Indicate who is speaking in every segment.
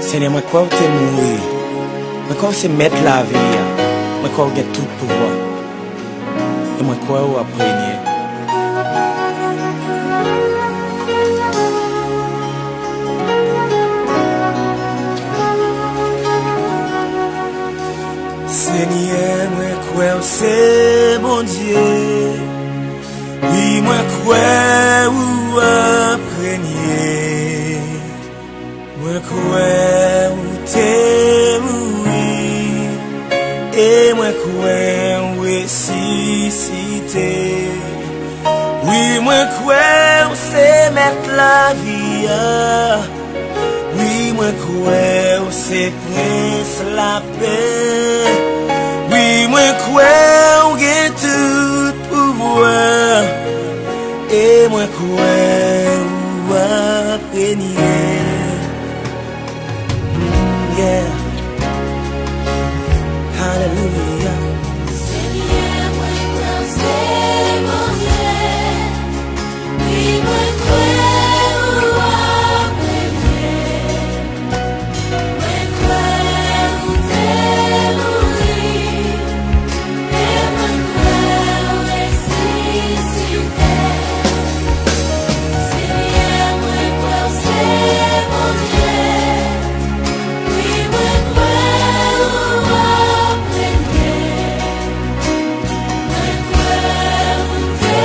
Speaker 1: Seigneur, moi crois que tu es mourir. Moi crois que c'est mettre la vie. Moi crois que tu as tout pouvoir. Et moi crois que tu as régné. Seigneur, moi crois que c'est bon Dieu. Oui, moi crois que tu as régné. Moi crois que tu es mourir. Et moi crois ressuscité. Oui, moi crois c'est mettre la vie. Oui, moi crois c'est prince la paix. Oui, moi crois que tout pouvoir. Et moi crois régner. Yeah. Hallelujah.
Speaker 2: Seigneur, moi crois c'est mon Dieu. Oui, moi crois régner. Moi crois t'es mourir. Et moi crois ressuscité. Seigneur, moi crois c'est mon Dieu. Oui, moi crois régner. Moi crois t'es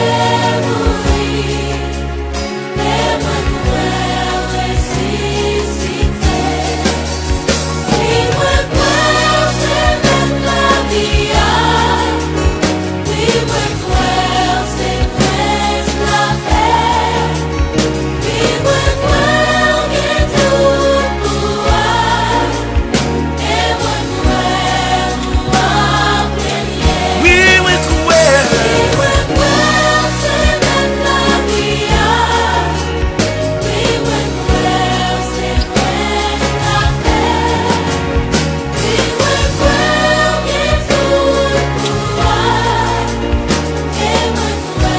Speaker 2: mourir. Et moi crois ressuscité. Oui, moi crois c'est même la vie. Oui, moi crois c'est presque la paix. Oui, moi crois que tout pouvoir. Et moi crois régner.
Speaker 1: Oui, moi crois.
Speaker 2: Oui, moi crois c'est même la vie. Oui, moi crois c'est presque la paix. Oui, moi crois que tout pouvoir. Et moi crois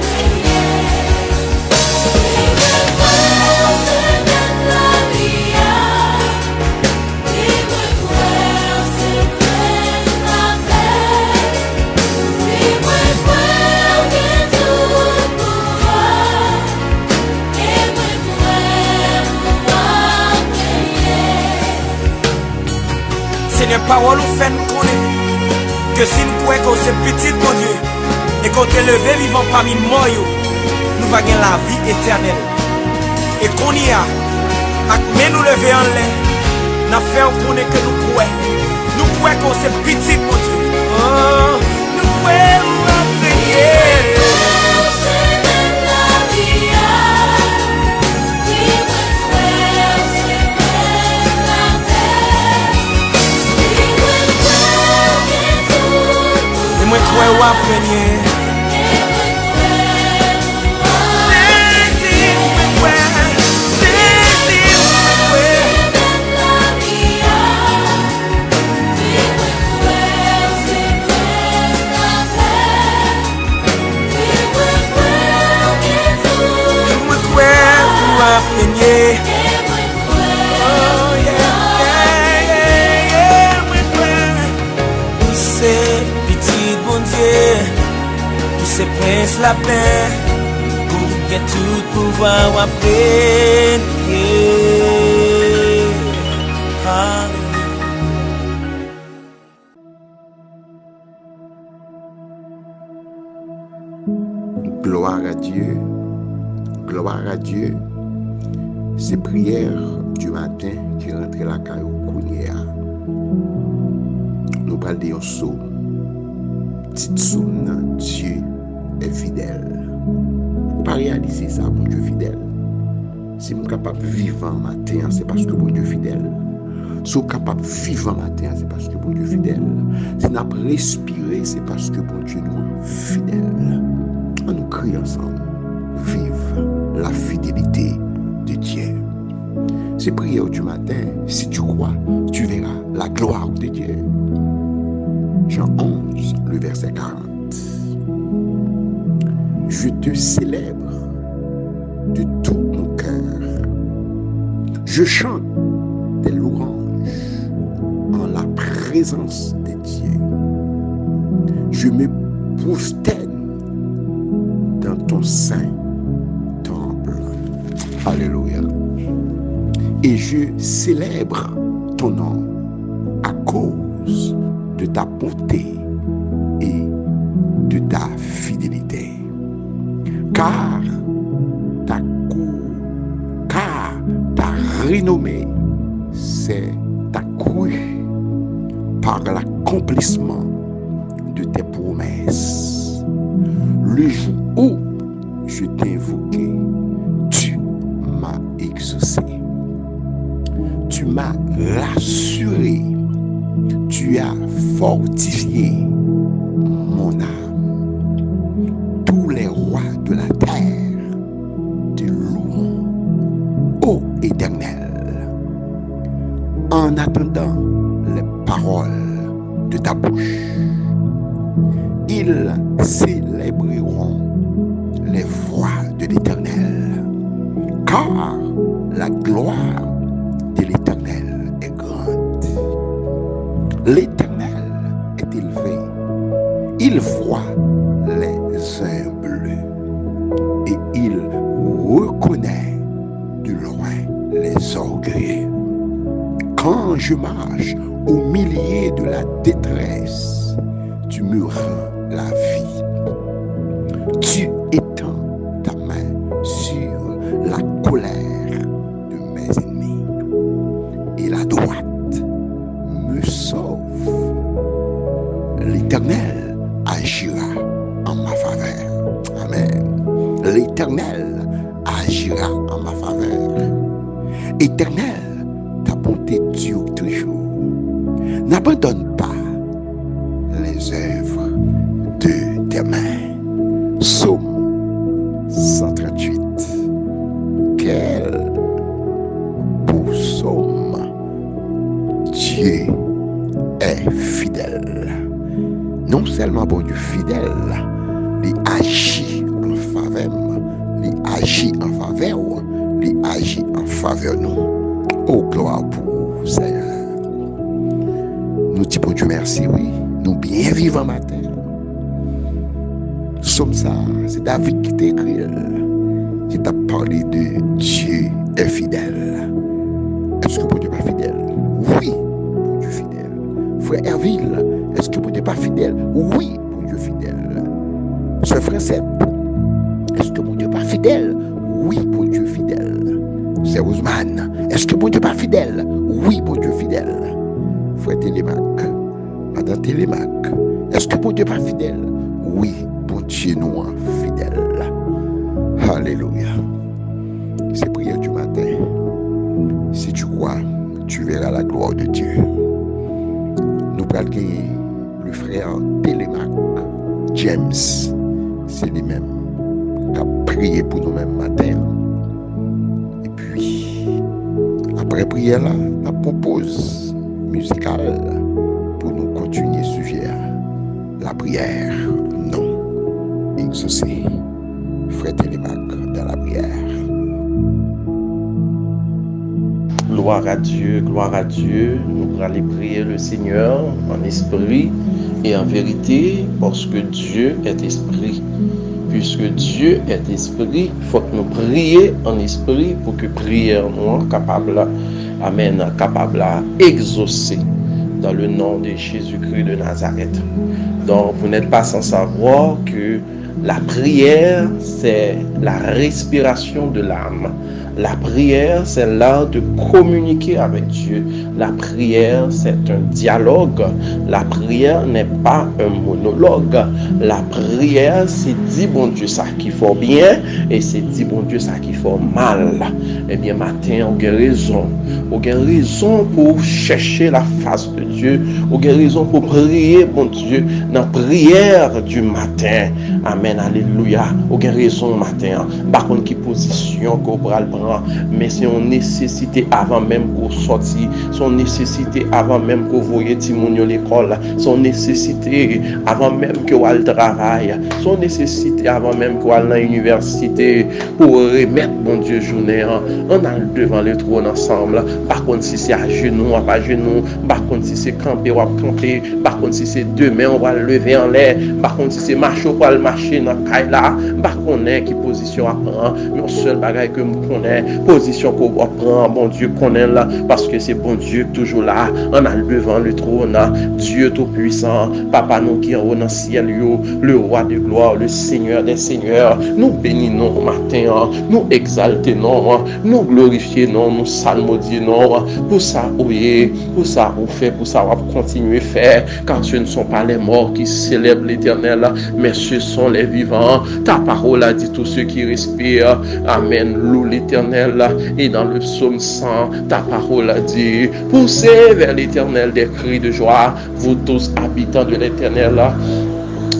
Speaker 2: régner. Oui, moi crois c'est même la vie. Oui, moi crois c'est presque la paix. Oui, moi crois que tout pouvoir. Et moi crois régner.
Speaker 1: Seigneur, parole ou fait nous connaître que si nous croyons que c'est petit, mon Dieu, et qu'on est levé vivant parmi moi, nous va gagner la vie éternelle. Et qu'on y a, mais nous lever en l'air, nous fait connaître que nous croyons. Nous croyons que c'est petit, mon Dieu. Oh, nous croyons à prier.
Speaker 2: C'est même la vie. Oui, moi crois c'est presque la paix. Oui, moi crois que tout
Speaker 1: Et moi, croyons à prier. C'est prince la paix pour que tout pouvoir apprendre.
Speaker 3: Gloire à Dieu. Gloire à Dieu. Ces prières du matin qui rentrent la caillou Kounia. Nous parlons de un psaume. Petit psaume, Dieu est fidèle. Vous pas réaliser ça, mon Dieu fidèle. Si vous êtes capable de vivre un matin, c'est parce que mon Dieu fidèle. Si vous êtes capable de vivre un matin, c'est parce que mon Dieu fidèle. Si vous avez respiré, c'est parce que mon Dieu nous est fidèle. On nous crie ensemble. Vive la fidélité de Dieu. Ces prières du matin, si tu crois, tu verras la gloire de Dieu. Jean 11, le verset 40. Je te célèbre de tout mon cœur. Je chante des louanges en la présence de Dieu. Je me prosterne dans ton saint temple. Alléluia. Et je célèbre ton nom à cause de ta bonté et de ta fidélité. Car ta renommée, c'est accrue par l'accomplissement de tes promesses. Le jour où je t'ai invoqué, tu m'as exaucé. Tu m'as rassuré. Tu as fortifié mon âme. Tous les rois de la terre te loueront, ô Éternel. En attendant les paroles de ta bouche, ils célébreront les voies de l'Éternel, car la gloire de l'Éternel est grande. L'Éternel est élevé, il voit les humbles et il reconnaît de loin les orgueilleux. Quand je marche au milieu de la détresse, tu me rends la vie. Tu étends ta main sur la colère de mes ennemis et la droite me sauve. L'Éternel agira en ma faveur. Amen. L'Éternel agira en ma faveur. Éternel, ta bonté dure toujours. N'abandonne pas les œuvres de tes mains. Psaume 138. Quel beau psaume. Dieu est fidèle. Non seulement bon Dieu fidèle, il agit en faveur, il agit en faveur, il agit en faveur nous. Oh, gloire pour Seigneur. Nous disons bon Dieu merci, oui. Nous bien vivons matin. Somme ça, c'est David qui t'a écrit. Qui t'a parlé de Dieu est fidèle. Est-ce que bon Dieu n'est pas fidèle? Oui, bon Dieu fidèle. Frère Herville, est-ce que bon Dieu n'est pas fidèle? Oui, bon Dieu fidèle. Sœur Francette, est-ce que bon Dieu n'est pas fidèle? Oui, bon Dieu fidèle. Sœur Ousmane, est-ce que bon Dieu n'est pas fidèle? Oui, bon Dieu fidèle. Frère Télémac, Madame Télémac, est-ce que bon Dieu n'est pas fidèle? Oui, bon Dieu nous est fidèle. Alléluia. C'est prière du matin. Si tu crois, tu verras la gloire de Dieu. Nous allons gagner le frère Télémac, James, c'est lui-même qui a prié pour nous-mêmes matin. Et puis, après prière là, la propose musicale pour nous continuer suivre la prière. Non, exaucé. Frère Télémac dans la prière.
Speaker 4: Gloire à Dieu, gloire à Dieu. Nous allons prier le Seigneur en esprit et en vérité, parce que Dieu est esprit. Puisque Dieu est esprit, il faut que nous prions en esprit pour que prière nous capable, amen, capable à exaucer dans le nom de Jésus-Christ de Nazareth. Donc, vous n'êtes pas sans savoir que la prière, c'est la respiration de l'âme. La prière, c'est l'art de communiquer avec Dieu. La prière, c'est un dialogue. La prière n'est pas un monologue. La prière, c'est dire bon Dieu ça qui fait bien et c'est dire bon Dieu ça qui fait mal. Eh bien, matin, on a raison. On a raison pour chercher la face de Dieu. On a raison pour prier, bon Dieu, dans la prière du matin. Amen, alléluia. On a raison matin. Par contre, qui pour position qu'on pral prendre, mais c'est une nécessité avant même qu'on sorti, son nécessité avant même qu'on voyait Timoun à l'école, son nécessité avant même qu'on aille travail, son nécessité avant même qu'on aille dans l'université pour remettre bon Dieu journée, on a devant le trône ensemble. Par contre si c'est à genoux, à pas genoux, par contre si c'est camper, on va camper, par contre si c'est demain, on va lever en l'air, par contre si c'est marcher, on va marcher dans la caille là, par contre qui position à prendre, mais seul bagage que nous connaît, position qu'on va prendre, bon Dieu connaît là, parce que c'est bon Dieu toujours là, on a devant le trône, Dieu tout puissant, Papa nous qui est au ciel, le roi de gloire, le Seigneur des seigneurs, nous bénissons au matin, nous exaltons, nous glorifions, nous salmodions, pour ça oui, pour ça on fait, pour ça on va continuer à faire, car ce ne sont pas les morts qui célèbrent l'Éternel, mais ce sont les vivants. Ta parole a dit tous ceux qui respirent, amen, loue l'Éternel. Et dans le psaume 100, ta parole a dit, poussez vers l'Éternel des cris de joie, vous tous habitants de l'Éternel.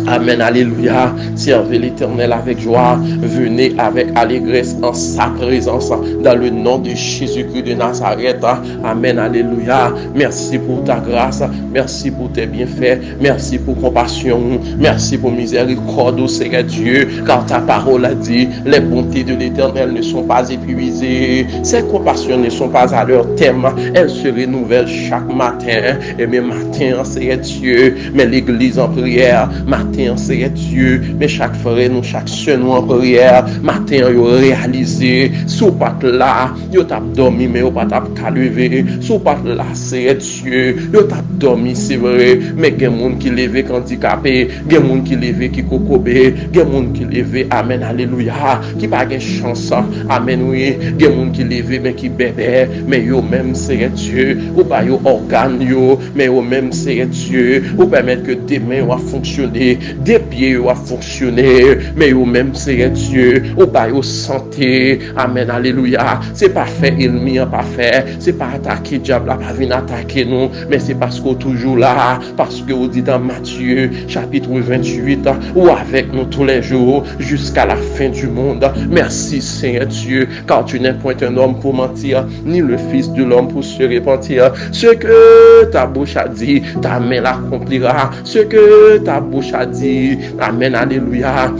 Speaker 4: Amen, alléluia. Servez l'Éternel avec joie. Venez avec allégresse en sa présence. Dans le nom de Jésus-Christ de Nazareth. Amen, alléluia. Merci pour ta grâce. Merci pour tes bienfaits. Merci pour compassion. Merci pour miséricorde, Seigneur Dieu. Car ta parole a dit, les bontés de l'Éternel ne sont pas épuisées. Ses compassions ne sont pas à leur terme. Elles se renouvellent chaque matin. Et même matin, Seigneur Dieu. Mais l'Église en prière. Matin, Seigneur Dieu, mais chaque frère, nous, chaque soeur, nous en prière, matin, yo réalisé, sous pas là, yo t'a dormi, mais yo pas t'a levé, sous pas là, Seigneur Dieu, yo t'a dormi, c'est vrai, mais il y a des gens qui lèvent handicapés, il y a des gens qui lèvent qui kokobé, il y a des gens qui lèvent, amen, alléluia, qui pas de chance, amen, oui, il y a des gens qui lèvent, mais qui bébé, mais yo même, Seigneur Dieu, ou pas yo organe, yo, mais yo même, Seigneur Dieu, ou permettre que des mains va fonctionner, des pieds à fonctionner, mais au même Seigneur Dieu, au bas au santé, amen, alléluia. C'est pas fait, il m'y a pas fait, c'est pas attaquer diable, pas venir attaquer nous, mais c'est parce qu'on toujours là, parce que on dit dans Matthieu chapitre 28, ou avec nous tous les jours jusqu'à la fin du monde. Merci Seigneur Dieu, car tu n'es point un homme pour mentir, ni le fils de l'homme pour se repentir. Ce que ta bouche a dit, ta main l'accomplira. Ce que ta bouche a dit, amen, alléluia.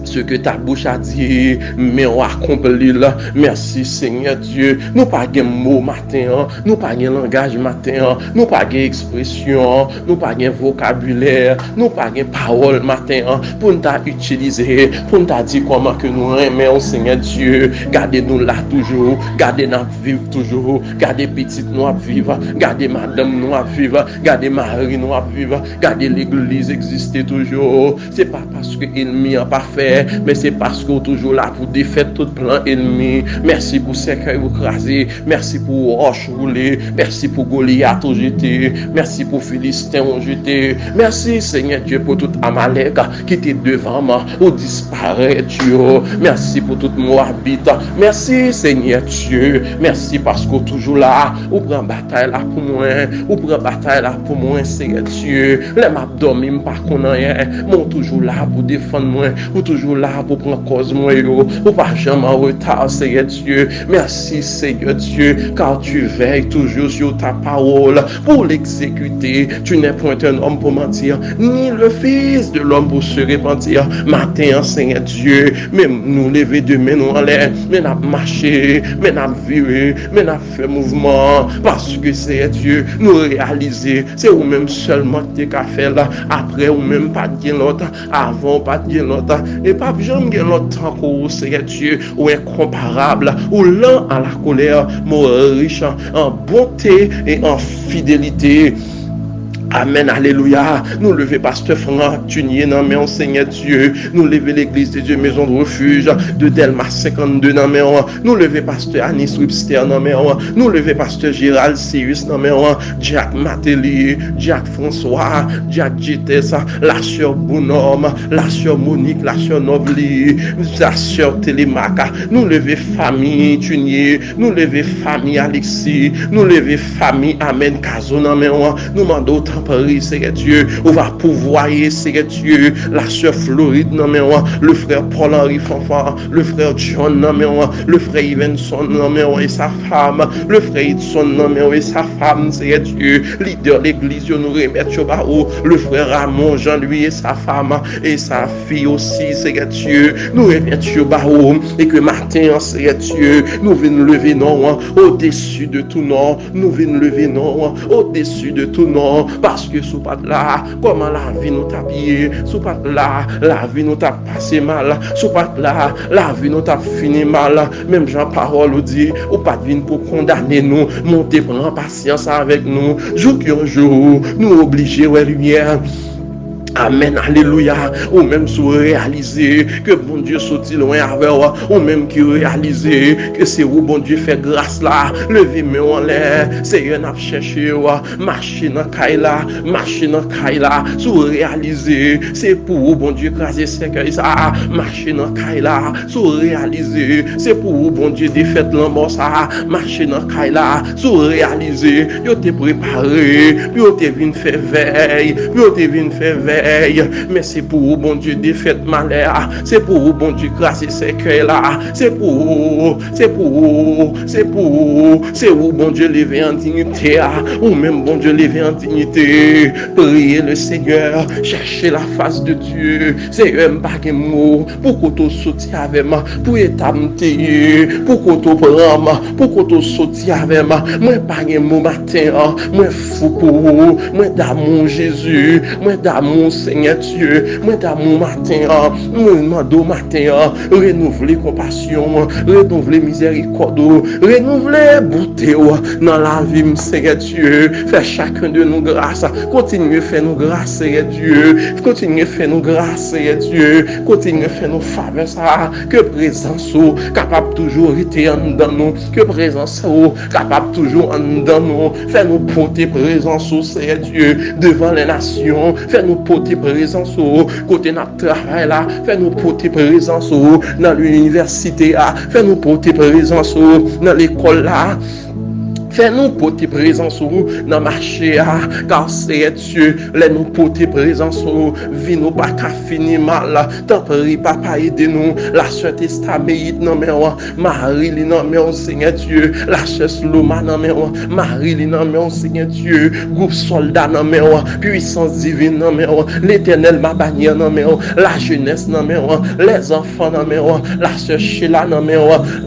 Speaker 4: Ce que ta bouche a dit, mais on accomplit là. Merci Seigneur Dieu. Nous pas de mots matin, nous pas de langage matin, nous pas de expression, nous pas de vocabulaire, nous pas de parole matin pour nous utiliser, pour nous dire comment que nous aimons Seigneur Dieu. Gardez-nous là toujours, gardez-nous vivre toujours, gardez petite nous à vivre, gardez madame nous à vivre, gardez Marie nous à vivre, gardez l'église exister toujours. C'est pas parce que l'ennemi a pas fait, mais c'est parce qu'on est toujours là pour défaire tout plan ennemi. Merci pour cercueil écrasé, merci pour roche roulée, merci pour Goliath jeté, merci pour Philistin jeté, merci Seigneur Dieu pour tout Amalek qui était devant moi ou disparaît Dieu. Merci pour tout Moabite, merci Seigneur Dieu, merci parce qu'on est toujours là, ou prend bataille là pour moi, ou prend bataille là pour moi Seigneur Dieu. Les m'a dormi pas qu'on rien, mon toujours là pour défendre moi, ou toujours là pour prendre cause moi ou pas jamais en retard Seigneur Dieu. Merci Seigneur Dieu, car tu veilles toujours sur ta parole pour l'exécuter. Tu n'es point un homme pour mentir, ni le fils de l'homme pour se repentir. Matin Seigneur Dieu, même nous lever demain nous en l'air, mais n'a marché, mais n'a viré, mais n'a fait mouvement, parce que Seigneur Dieu, nous réaliser, c'est ou même seulement tes qu'à faire là, après ou même pas de l'autre, avant pas de l'autre. Et pas jamais l'autre temps pour Seigneur Dieu, ou incomparable, ou lent à la colère, mon riche en bonté et en fidélité. Amen, alléluia. Nous lever pasteur Franck Tunier dans mes Seigneur Dieu. Nous lever l'église de Dieu maison de refuge de Delma 52 dans mes nous lever pasteur Anis Webster dans mes nous lever pasteur Gérald Sirius dans mes Jack Matéli, Jack François, Jack Jites, la sœur Bonhomme, la sœur Monique, la sœur Nobli, la sœur Télémaca. Nous lever famille Tunier, nous lever famille Alexis, nous lever famille Amen Kazo dans mes nous mandons intempéries, Seigneur Dieu. On va pouvoyer, Seigneur Dieu, la sœur Floride, non mais le frère Paul-Henri Fanfan, le frère John, non mais le frère Ivenson, non mais et sa femme, le frère Edson, non mais et sa femme, Seigneur Dieu, leader l'église, nous remettre le frère Ramon, Jean-Louis et sa femme, et sa fille aussi, Seigneur Dieu, nous remettre et que matin, Seigneur Dieu, nous venons lever non, au-dessus de tout nom, nous venons lever non, au-dessus de tout nom, parce que sous pas là, comment la vie nous t'a pillé, sous pas là, la vie nous t'a passé mal, sous pas là, la vie nous t'a fini mal, même Jean-Parole nous dit, ou pas de vin pour condamner nous, monter prendre patience avec nous, jour qu'un jour, nous obliger à lumière. Amen, alléluia. Ou même sous réaliser que bon Dieu sorti loin avec toi, ou même qui réaliser que c'est où bon Dieu fait grâce là, levez mes en l'air, Seigneur n'a cherché marcher dans Kaila, marcher dans Kaila, sous réaliser, c'est pour bon Dieu craser cercueil ça, marcher dans Kaila, sous réaliser, c'est pour bon Dieu défaite l'embord ça, marcher dans Kaila, sous réaliser, yo t'es préparé, yo t'es venu faire veille, yo t'es venu faire veille. Mais c'est pour bon Dieu défaite malheur, c'est pour bon Dieu grâce et cercueil là, c'est où bon Dieu lever en dignité, ou même bon Dieu lever en dignité, prier le Seigneur, chercher la face de Dieu, c'est un baguette mot, pour qu'on te sorti avec moi, pour établir, pour qu'on te prenne, pour qu'on te sorti avec moi, moi baguette mot matin, moi fou pour, moi d'amour Jésus, moi d'amour Seigneur Dieu, moi d'amour matin, moi demande matin, renouveler compassion, renouveler miséricorde, renouveler beauté dans la vie, Seigneur Dieu, faire chacun de nous grâce, continuer à faire nous grâce, Seigneur Dieu, continuer à faire nous grâce, Seigneur Dieu, continuer à faire nous faveurs, ça, que présence capable toujours être en dedans nous, que présence capable toujours en dedans nous, faire nous porter présence, Seigneur Dieu, devant les nations, faire nous porter présence côté notre travail là, faire nous porter présence dans l'université là, faire nous porter présence dans l'école là. Fais-nous porter présence dans le marché, car c'est Dieu, laisse-nous porter présence, vie nous pas qu'à finir mal, tant pis papa aide-nous, la sœur Testaméite non mais Marie non mais Seigneur Dieu, la sœur Sloma non mais Marie non mais Seigneur Dieu, groupe soldat non mais puissance divine non mais l'éternel ma bannière non mais la jeunesse non mais les enfants non mais la sœur Sheila non mais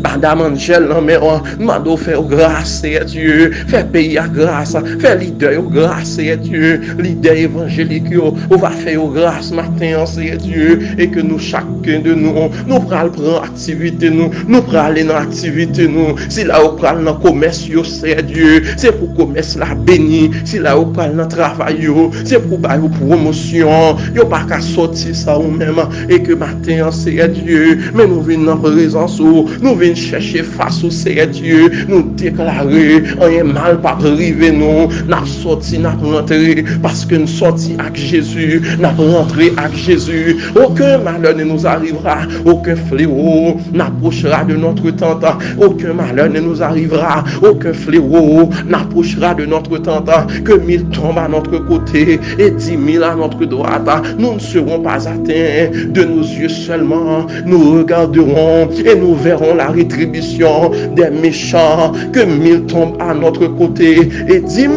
Speaker 4: Madame Angèle non mais mando faire grâce Seigneur Dieu, fais pays à grâce, fais leader grâce, Seigneur Dieu, leader évangélique, on va faire grâce matin, Seigneur Dieu, et que nous, chacun de nous prenons prendre activité, nous prenons aller dans l'activité, nous, si là on prend dans le commerce, Seigneur Dieu, c'est pour commerce la béni, si là on prend dans le travail, c'est pour la promotion, yo pas qu'à sortir ça ou même, et que matin, Seigneur Dieu, mais nous venons en présence, nous venons chercher face au Seigneur Dieu, nous déclarer, rien mal pas arrivé nous, n'a sorti, n'a rentré, parce que nous sortis avec Jésus, n'a rentré avec Jésus, aucun malheur ne nous arrivera, aucun fléau n'approchera de notre tente, aucun malheur ne nous arrivera, aucun fléau n'approchera de notre tente, que 1000 tombent à notre côté et 10 000 à notre droite, nous ne serons pas atteints de nos yeux seulement, nous regarderons et nous verrons la rétribution des méchants, que 1000 tombent à notre côté et 10 000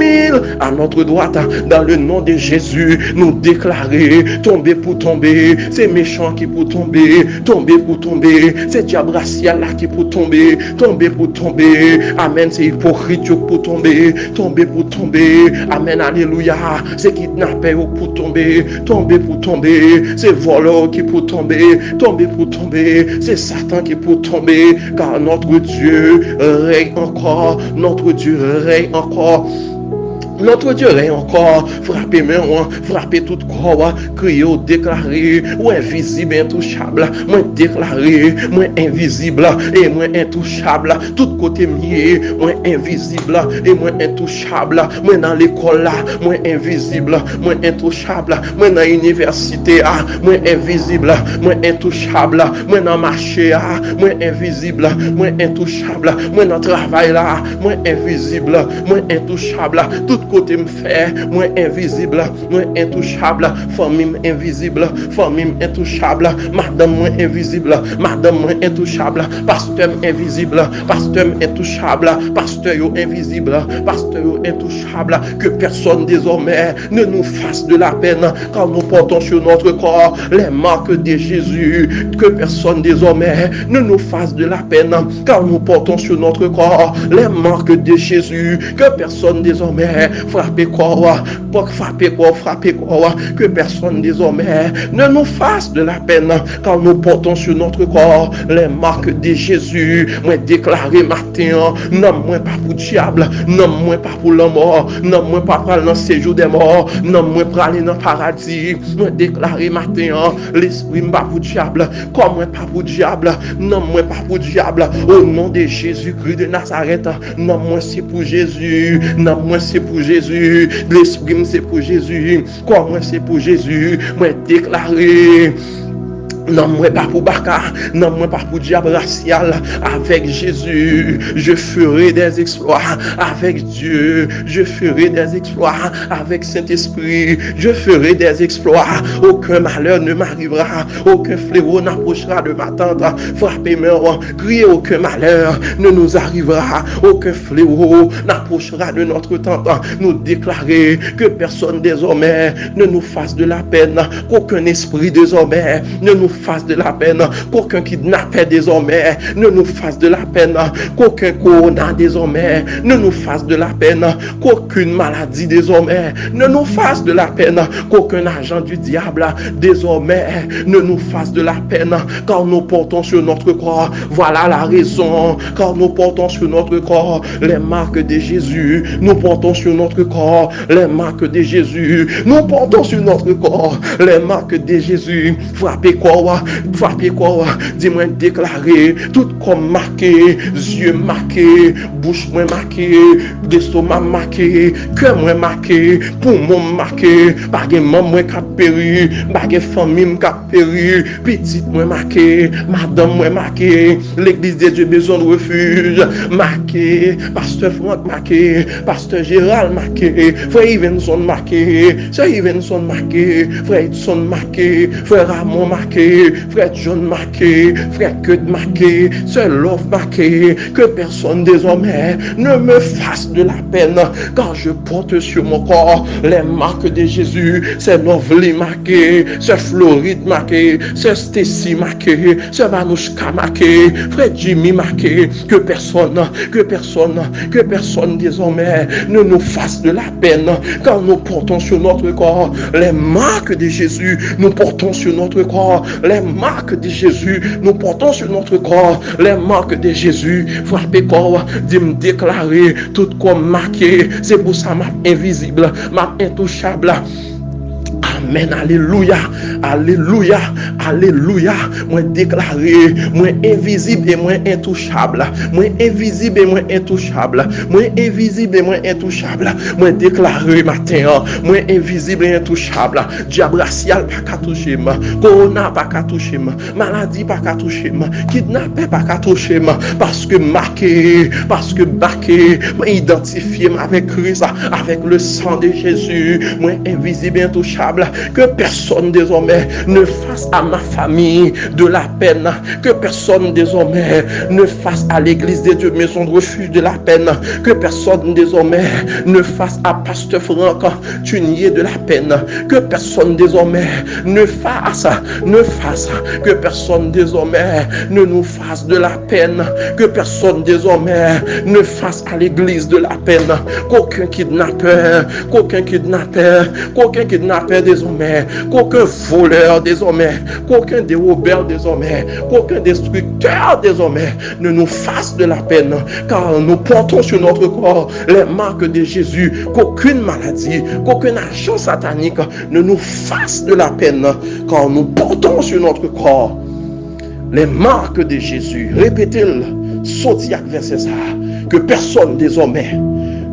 Speaker 4: à notre droite. Dans le nom de Jésus, nous déclarer, tomber pour tomber, c'est méchant qui pour tomber, tomber pour tomber, c'est diable racial là qui pour tomber, tomber pour tomber, amen, c'est hypocrite pour tomber, tomber pour tomber, amen, alléluia, c'est kidnappeur pour tomber, tomber pour tomber, c'est voleur qui pour tomber, tomber pour tomber, c'est Satan qui pour tomber, car notre Dieu règne encore, notre Dieu règne encore. Notre Dieu règne encore, frappez main, frappez tout corps, crier, déclarer, ou invisible, intouchable, moi déclarer, moi invisible et moi intouchable, tout côté mié, moi invisible et moi intouchable, moi dans l'école là, moi invisible, moi intouchable, moi dans l'université là, moi invisible, moi intouchable, moi dans marché là, moi invisible, moi intouchable, moi dans travail là, moi invisible, moi intouchable, tout côté me fait, moi invisible, moi intouchable, famille invisible, famille intouchable, madame moi invisible, madame moi intouchable, pasteur invisible, pasteur intouchable, pasteur invisible, pasteur intouchable, que personne désormais ne nous fasse de la peine quand nous portons sur notre corps les marques de Jésus, que personne désormais ne nous fasse de la peine quand nous portons sur notre corps les marques de Jésus, que personne désormais frappe corps, que personne désormais ne nous fasse de la peine quand nous portons sur notre corps les marques de Jésus. Moi déclaré matin, non moi pas pour diable, non moi pas pour la mort, non moi pas pour dans séjour des morts, non moi pour aller dans le paradis. Moi déclaré matin, l'esprit pas pour diable, comme moi pas pour diable, non moi pas pour diable, au nom de Jésus-Christ de Nazareth, non moi c'est pour Jésus, non moi c'est pour Jésus, l'esprit c'est pour Jésus, comme moi c'est pour Jésus, moi déclaré. Non, moi pas pour Baka, non, moi pas pour diable racial. Avec Jésus, je ferai des exploits. Avec Dieu, je ferai des exploits. Avec Saint-Esprit, je ferai des exploits. Aucun malheur ne m'arrivera. Aucun fléau n'approchera de ma tente. Frappez-moi, criez, aucun malheur ne nous arrivera. Aucun fléau n'approchera de notre tente. Nous déclarer que personne désormais ne nous fasse de la peine. Qu'aucun esprit désormais ne nous fasse de la peine, qu'aucun kidnappé désormais ne nous fasse de la peine, qu'aucun corona désormais ne nous fasse de la peine, qu'aucune maladie désormais ne nous fasse de la peine, qu'aucun agent du diable désormais ne nous fasse de la peine, car nous portons sur notre corps, voilà la raison, car nous portons sur notre corps les marques de Jésus, nous portons sur notre corps les marques de Jésus, nous portons sur notre corps les marques de Jésus. Frappez quoi, dis-moi déclarer, tout comme marqué, yeux marqués, bouche moins marquée, l'estomac marqué, cœur moins marqué, poumon marqué, baguette maman qui a péri, baguette famille qui a péri, petite moins marqué, madame moins marqué, l'église de Dieu besoin de refuge marqué, pasteur Franck marqué, pasteur Gérald marqué, frère Ivenson marqué, sœur Ivenson marqué, frère Edson marqué, frère Ramon marqué, frère John marqué, frère Kud marqué, sœur Love marqué, que personne désormais ne me fasse de la peine, car je porte sur mon corps les marques de Jésus. C'est Novely marqué, sœur Floride marqué, sœur Stacy marqué, sœur Manouchka marqué, frère Jimmy marqué, que personne désormais ne nous fasse de la peine, car nous portons sur notre corps les marques de Jésus, nous portons sur notre corps les marques de Jésus, nous portons sur notre corps les marques de Jésus. Frappez corps, dit me déclarer tout comme marqué, c'est pour ça m'a invisible, m'a intouchable. Amen, alléluia, alléluia, alléluia. Moi déclaré, moi invisible et moi intouchable. Moi invisible et moi intouchable. Moi invisible et moi intouchable. Moi déclaré matin, moi invisible et intouchable. Diable racial pas qu'à toucher moi. Corona pas qu'à toucher moi. Maladie pas qu'à toucher moi. Kidnappé pas qu'à toucher moi. Parce que marqué, moi identifié avec Christ, avec le sang de Jésus. Moi invisible et intouchable. Que personne désormais ne fasse à ma famille de la peine. Que personne désormais ne fasse à l'église de Dieu maison de refuge de la peine. Que personne désormais ne fasse à pasteur Franck Tunier de la peine. Que personne désormais ne fasse. Que personne désormais ne nous fasse de la peine. Que personne désormais ne fasse à l'église de la peine. Qu'aucun kidnappeur désormais, qu'aucun voleur désormais, qu'aucun dérobeur désormais, qu'aucun destructeur désormais ne nous fasse de la peine, car nous portons sur notre corps les marques de Jésus. Qu'aucune maladie, qu'aucun agent satanique ne nous fasse de la peine, car nous portons sur notre corps les marques de Jésus. Répétez-le, sautez avec verset ça, que personne désormais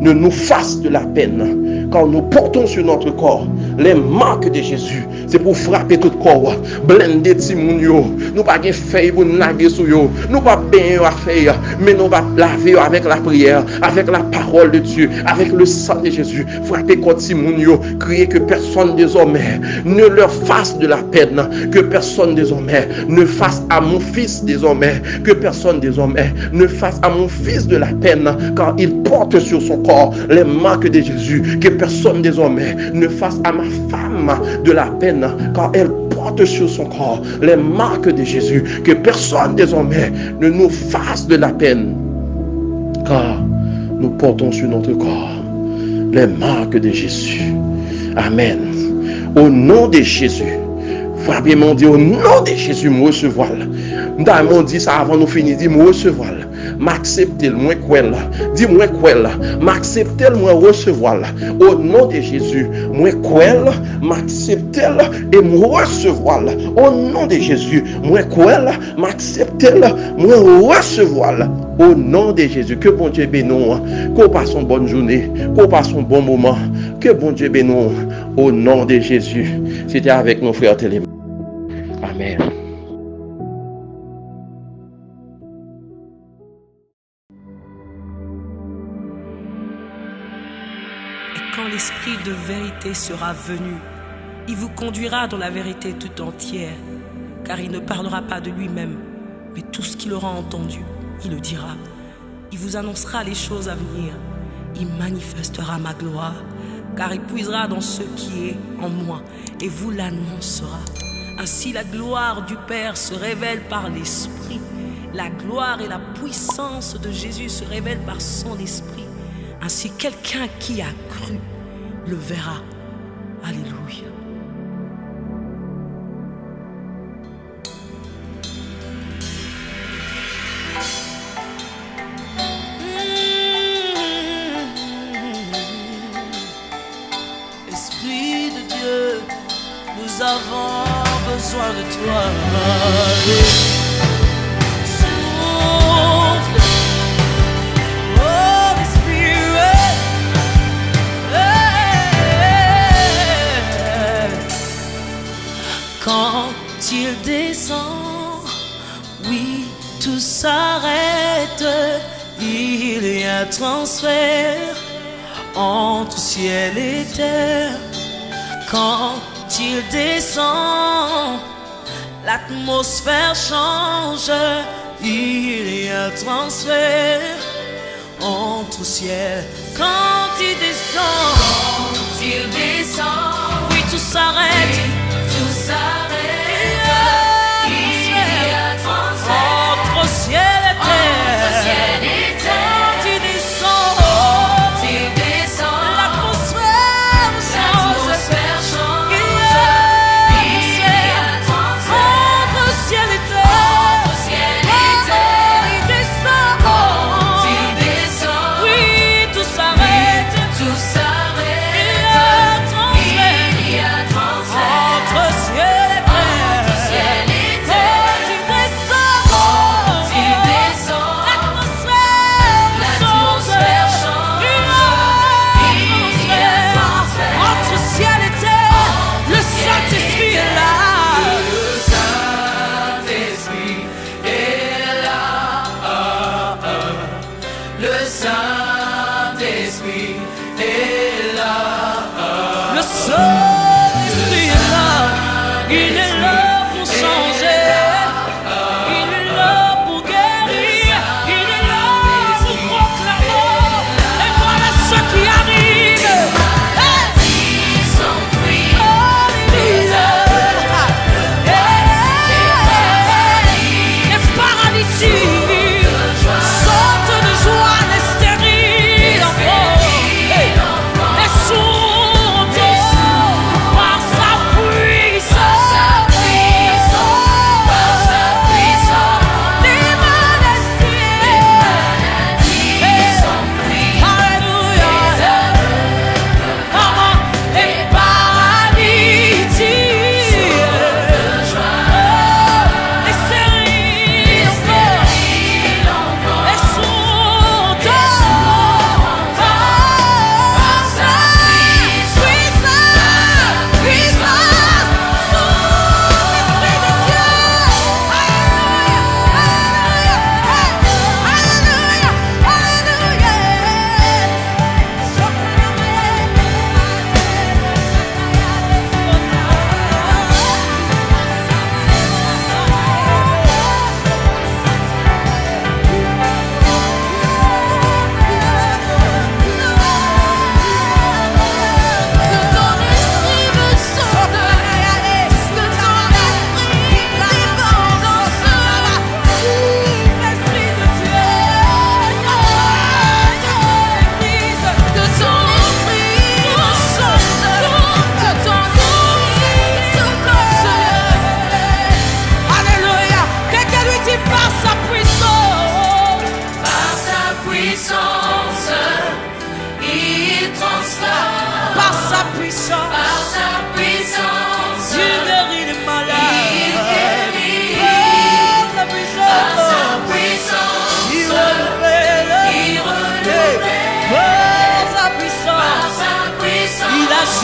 Speaker 4: ne nous fasse de la peine, car nous portons sur notre corps Les marques de Jésus, c'est pour frapper tout corps, blender ti moun yo. Nous pas gen feuille pour nager sur yo. Nous pas baigner à faire, mais nous va laver avec la prière, avec la parole de Dieu, avec le sang de Jésus. Frapper contre ti moun yo, crier que personne désormais ne leur fasse de la peine, que personne désormais ne fasse à mon fils désormais, que personne désormais ne fasse à mon fils de la peine, car il porte sur son corps les marques de Jésus. Que personne désormais ne fasse à ma femme de la peine, car elle porte sur son corps les marques de Jésus. Que personne désormais ne nous fasse de la peine, car nous portons sur notre corps les marques de Jésus. Amen. Au nom de Jésus. Frère, m'ont dit au nom de Jésus, me recevoir. M'ont dit ça avant nous finir, dit me recevoir. M'accepter le moins quoi là. Dis moi quoi là. M'accepter le moins recevoir. Au nom de Jésus, moi quoi là, m'accepter et me recevoir. Au nom de Jésus, moi quoi là, m'accepter moi recevoir. Au nom de Jésus, que bon Dieu bénisse, qu'on passe une bonne journée, qu'on passe un bon moment, que bon Dieu bénisse, au nom de Jésus. C'était avec nos frères Téléma. Amen.
Speaker 5: Et quand l'Esprit de vérité sera venu, il vous conduira dans la vérité tout entière, car il ne parlera pas de lui-même, mais tout ce qu'il aura entendu, il le dira. Il vous annoncera les choses à venir. Il manifestera ma gloire, car il puisera dans ce qui est en moi et vous l'annoncera. Ainsi la gloire du Père se révèle par l'Esprit. La gloire et la puissance de Jésus se révèlent par son Esprit. Ainsi quelqu'un qui a cru le verra. Alléluia.
Speaker 6: Esprit de Dieu, nous avons besoin de toi. Souffle, Holy Spirit. Quand il descend, oui, tout s'arrête. Il y a transfert entre ciel et terre. Quand il descend, l'atmosphère change. Il y a transfert entre ciel. Quand il descend, oui, tout s'arrête.
Speaker 2: Tout s'arrête.
Speaker 6: Il y a transfert entre ciel et terre.
Speaker 2: Entre ciel et terre.
Speaker 6: Quand il descend, l'atmosphère change. Il y a transfert entre ciel et terre.
Speaker 2: Entre ciel et terre.
Speaker 6: Il descend, oui, tout s'arrête.
Speaker 2: Tout s'arrête.
Speaker 6: Il y a transfert.
Speaker 2: Il y a transfert.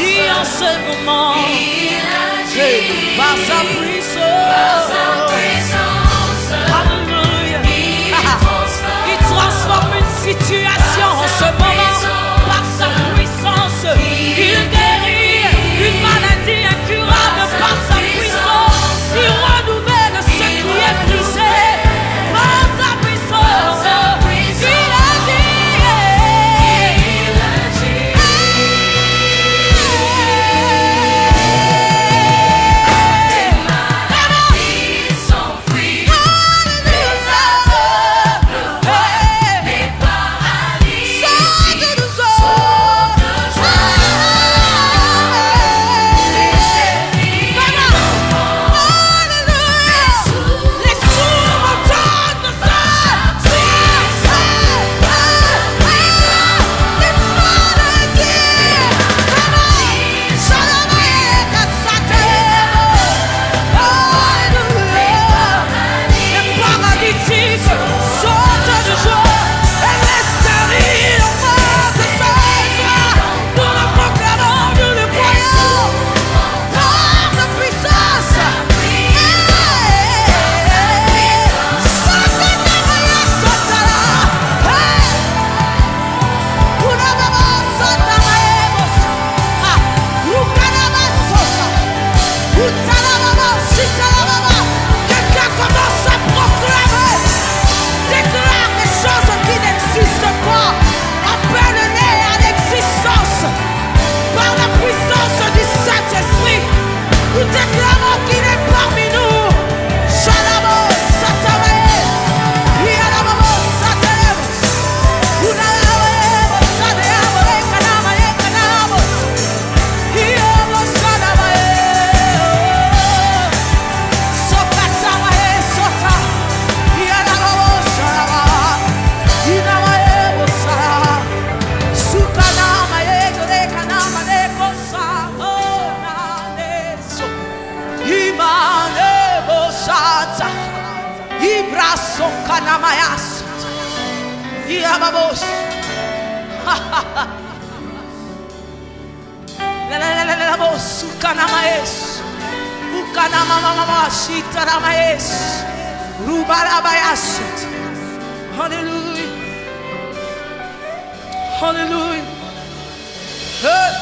Speaker 6: agit en ce moment.
Speaker 2: Il agit
Speaker 6: Par sa puissance. Alléluia. Il transforme une situation en ce moment. Par sa puissance. Il guérit une maladie incurable par sa puissance. Il renouvelle ce qui est brisé. Par sa puissance. Il agit.
Speaker 2: Ils sont free.
Speaker 6: Kanamayas. Yababos. La voz, Kanamaes. Ukanamamamas, Itaramaes. Rubarabayas. Hallelujah. Hallelujah. Hey.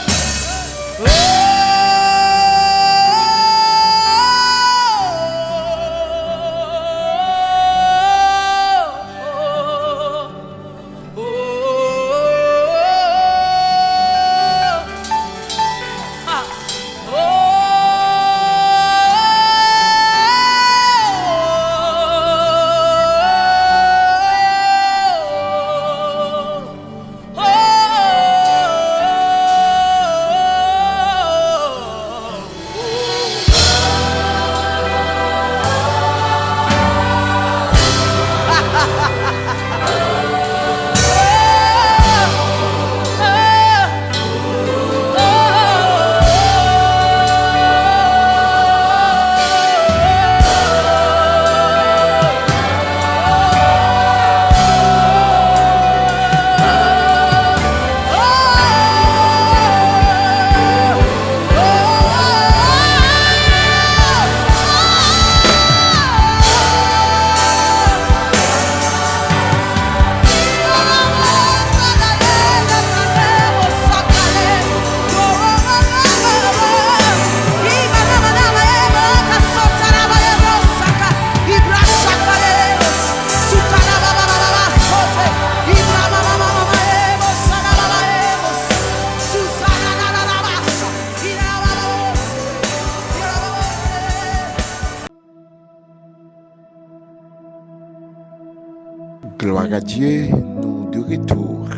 Speaker 3: Gloire à Dieu, nous de retour.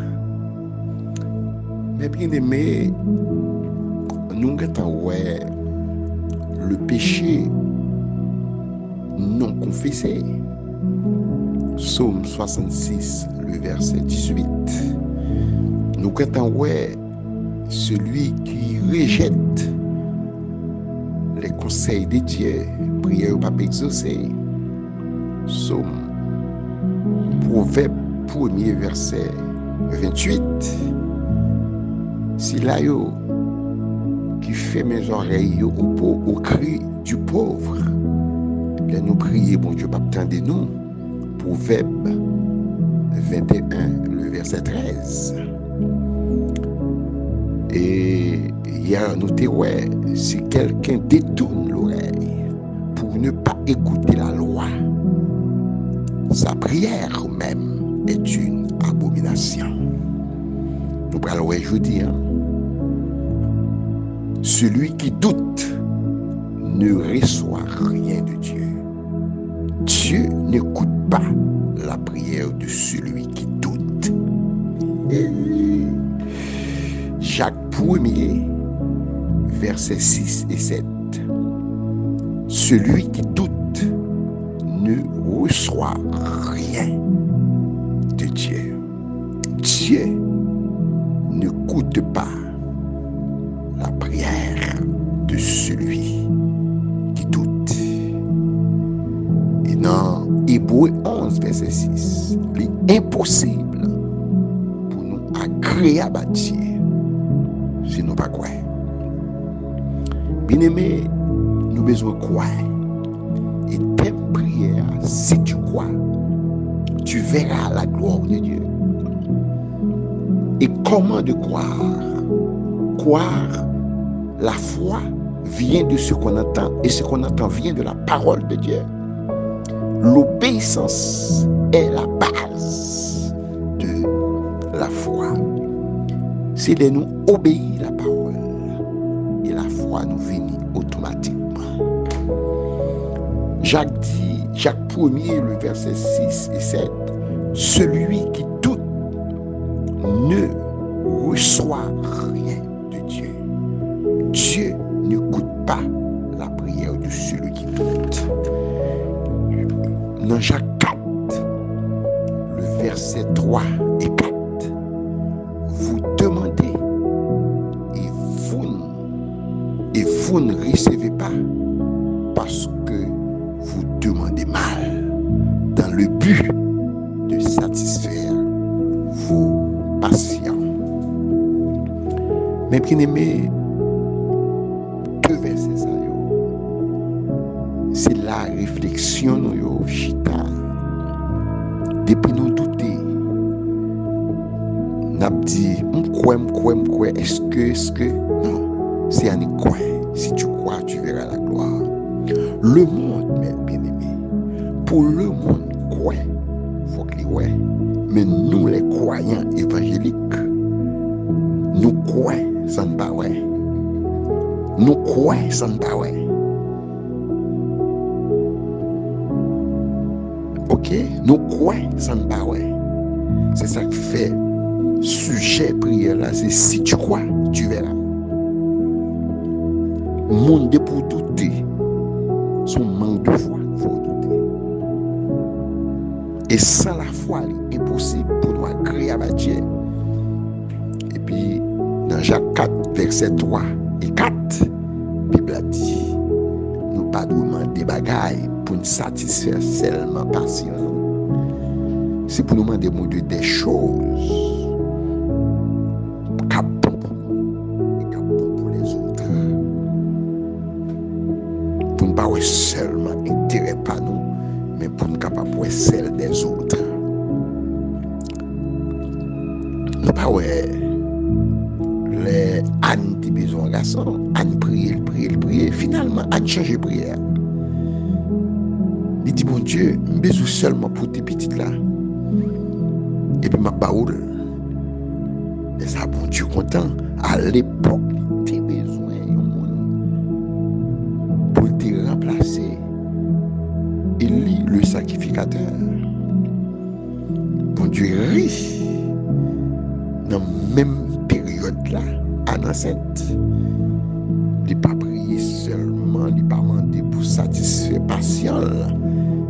Speaker 3: Mais bien aimé, nous avons le péché non confessé. Psaume 66, le verset 18. Nous avons celui qui rejette les conseils de Dieu, prière au pape exaucé. Psaume Proverbe 1er verset 28. Si là yo qui fait mes oreilles au cri du pauvre. Là, nous prions, bon Dieu, pas attendre nous. Proverbe 21, le verset 13. Et hier, nous te ouais, si quelqu'un détourne l'oreille pour ne pas écouter la loi, sa prière même est une abomination. Nous parlons aujourd'hui, celui qui doute ne reçoit rien de Dieu. Dieu n'écoute pas la prière de celui qui doute. Et Jacques 1er, versets 6 et 7. Celui qui doute ne reçoit rien de Dieu. Dieu n'écoute pas la prière de celui qui doute. Et dans Hébreux 11, verset 6, il est impossible pour nous agréable à Dieu si nous ne pas croire. Bien aimé, nous besoin de croire. Et tes prières, si tu crois, tu verras la gloire de Dieu. Et comment de croire? Croire, la foi vient de ce qu'on entend, et ce qu'on entend vient de la parole de Dieu. L'obéissance est la base de la foi. C'est de nous obéir la parole, et la foi nous vient automatiquement. Jacques 1er, le verset 6 et 7, celui qui doute ne reçoit rien de Dieu. Dieu n'écoute pas la prière de celui qui doute. Dans Jacques 4, le verset 3 et 4, vous demandez et vous ne recevez pas parce que vous demandez mal dans le but de satisfaire vos passions. Mais bien aimé, deux versets ça c'est la réflexion nous chita. Depuis nous douter, n'a dit m'croire est-ce que non, c'est à n'y croire. Si tu crois, tu verras la gloire. Le monde, bien aimé, pour le monde croit, faut qu'il ouais. Mais nous les croyants évangéliques, nous croyons sans ne pas ouais. Nous croyons sans ne pas ouais. Ok, nous croyons sans ne pas ouais. C'est ça qui fait sujet prière là, c'est si tu crois, tu verras. Monde pour douter, son manque de foi, il faut douter. Et sans la foi, il est impossible pour nous agréer à Dieu. Et puis, dans Jacques 4, verset 3 et 4, la Bible a dit, nous pas demander des bagailles pour nous satisfaire seulement passion. C'est pour nous demander des choses. Seulement intérêt pas nous, mais pour nous capables de celle des autres. Nous pas ouais les Anne qui besoin garçon, Anne prier, finalement Anne changer prière. Il dit bon Dieu, j'ai besoin seulement pour tes petites là. Et puis ma baoule. Et ça bon Dieu content à l'époque, tu besoin pour te remplacer Élie le sacrificateur. Bon Dieu riche dans la même période là en enceinte. Il n'a pas prié seulement, il n'a pas demandé pour satisfaire patient,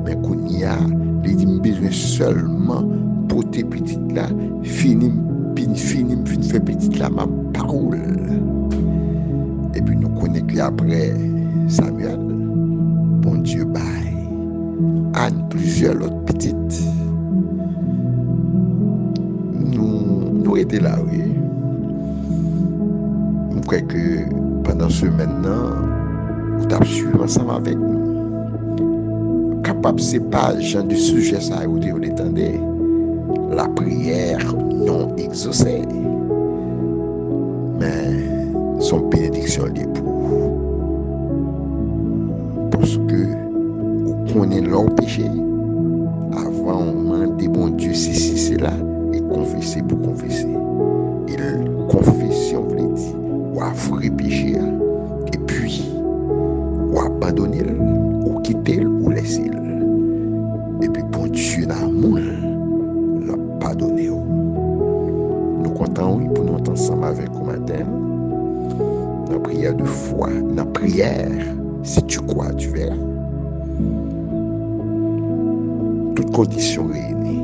Speaker 3: mais qu'on y a, il a besoin seulement pour tes petites là, fini faire petite là ma parole. Et puis nous connaissons qu'après Samuel, bon Dieu baille, Anne plusieurs autres petites. Nous étions là, oui. Je crois que pendant ce maintenant, vous t'avez suivi ensemble avec nous. Capable, c'est pas genre de sujet ça, vous l'étendez. La prière non exaucée. Mais son bénédiction l'époux. Parce que vous connaissez leur péché. Avant, on demande bon Dieu, si c'est là, et confesser pour confesser. Et confession, vous l'avez dit, ou avouer péché, et puis, ou abandonner, ou quitter, ou laisser. Et puis, bon Dieu, l'amour, l'a pardonné. Nous comptons, oui, pour nous entendre ensemble avec vous matin, dans la prière de foi, dans la prière, si tu crois, tu verras. Toutes conditions réunies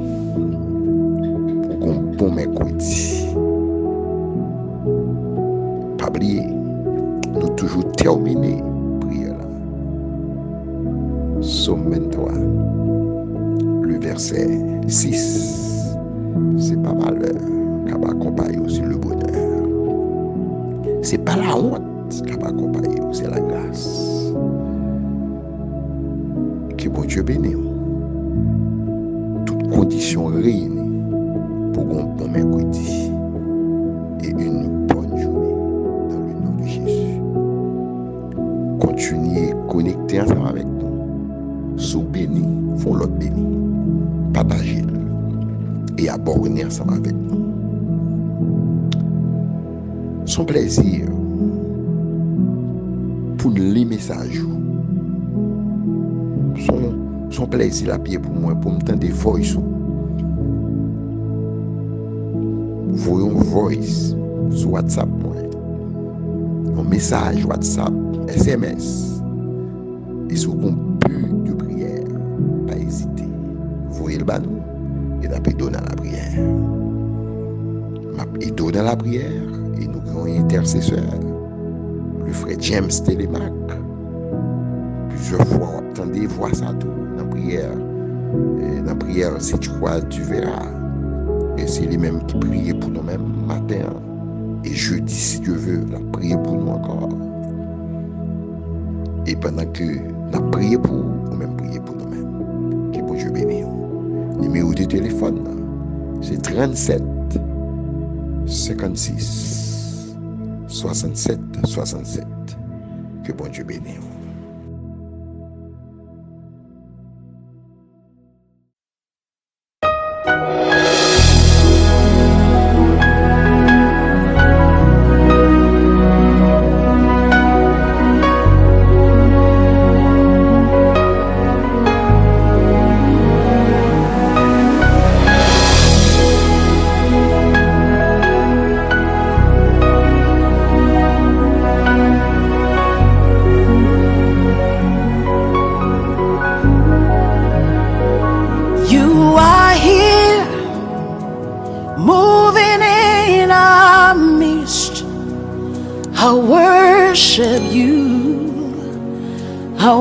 Speaker 3: pour un bon mercredi. Pas oublier, nous toujours terminer prière là. Somme 23, le verset 6. C'est pas malheur qui va accompagner aussi le bonheur. C'est pas la honte qui va accompagner, c'est la grâce. Que bon Dieu bénisse. Conditions réunies pour un bon mercredi et une bonne journée dans le nom de Jésus. Continuez connecter ensemble avec nous. Sous béni, font l'autre béni. Partagez et abonnez ensemble avec nous. Son plaisir pour les messages. Son plaisir à pied pour moi, pour me tendre des voice. Voyons voice sur WhatsApp, moi. Un message WhatsApp, SMS. Et sur un but de prière, pas hésiter. Voyez le banou et d'après donner à la prière. Et donner à la prière, et nous avons un intercesseur, le frère James Télémac. Plusieurs fois, on attendait voir ça tout. Dans la prière, si tu crois, tu verras. Et c'est les mêmes qui prient pour nous-mêmes matin et jeudi, si Dieu veut, la prier pour nous encore. Et pendant que nous prions pour nous, même prier pour nous-mêmes. Que bon Dieu bénisse. Numéro de téléphone, c'est 37 56 67 67. Que bon Dieu bénisse.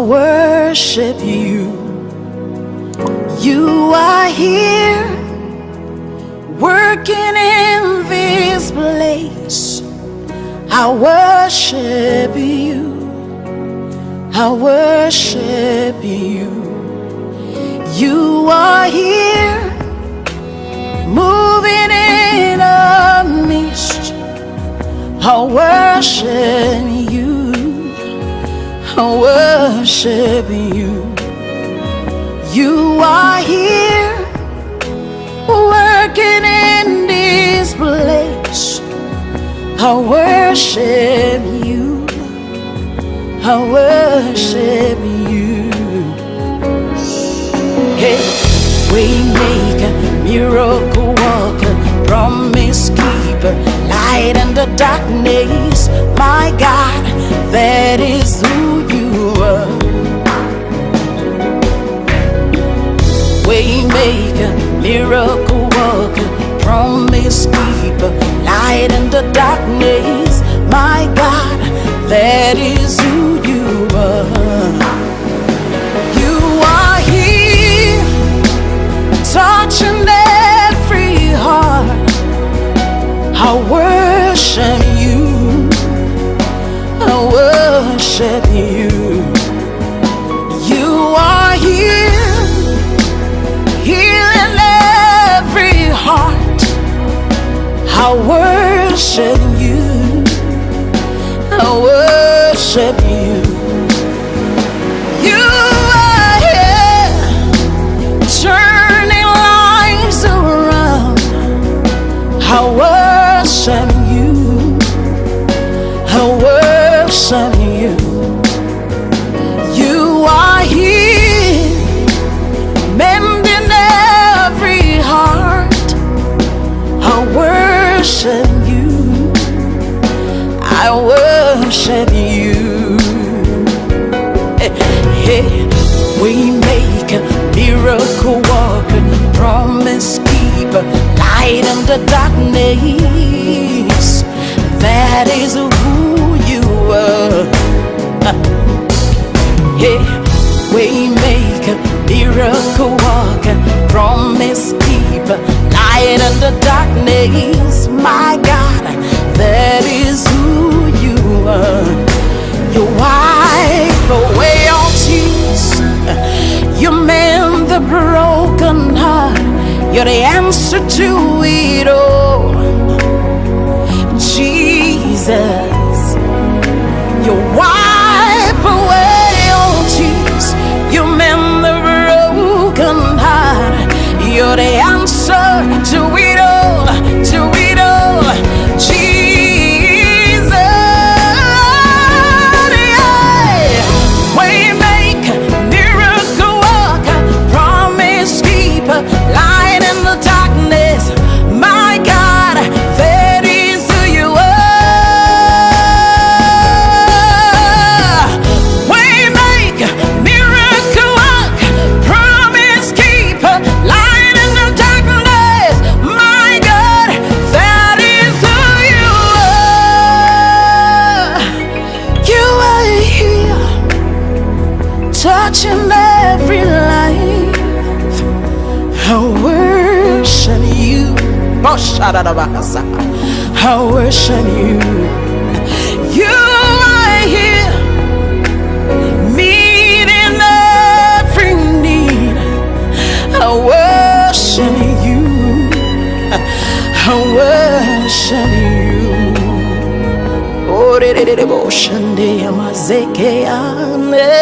Speaker 6: worship you. You are here working in this place. I worship you. I worship you. You are here moving in our midst. I worship you. I worship you. You are here working in this place. I worship you. I worship you. Hey, waymaker, miracle worker, promise keeper, light in the darkness. My God, that is who you are. Waymaker, miracle worker, promise keeper, light in the darkness. My God, that is who you are. You are here, touching every heart. I worship you. I I worship you. I worship you. You are here, turning lives around. I worship you. I worship you. You are here, mending every heart. I worship you. I worship you. Hey, we make a miracle worker, promise keeper, light in the darkness. That is who you are. Hey, we make a miracle worker, promise keeper, light in the darkness. My God, that is who you are. You wipe away all tears. You mend the broken heart. You're the answer to it all. Jesus, you wipe away all tears. You mend the broken heart. You're the answer to it all, to it all. Jesus, yeah. We make miracle worker, promise keeper, light in the darkness. My God, that is who you are. We make miracle worker, promise keeper, light in the darkness. My God, that is who you are. You are here, touching every life. I worship you. Oh, shadadabasa. I worship you. You are here, meeting every need. I worship you. I worship you. Oh, de de de de, bo shande amazeke ane.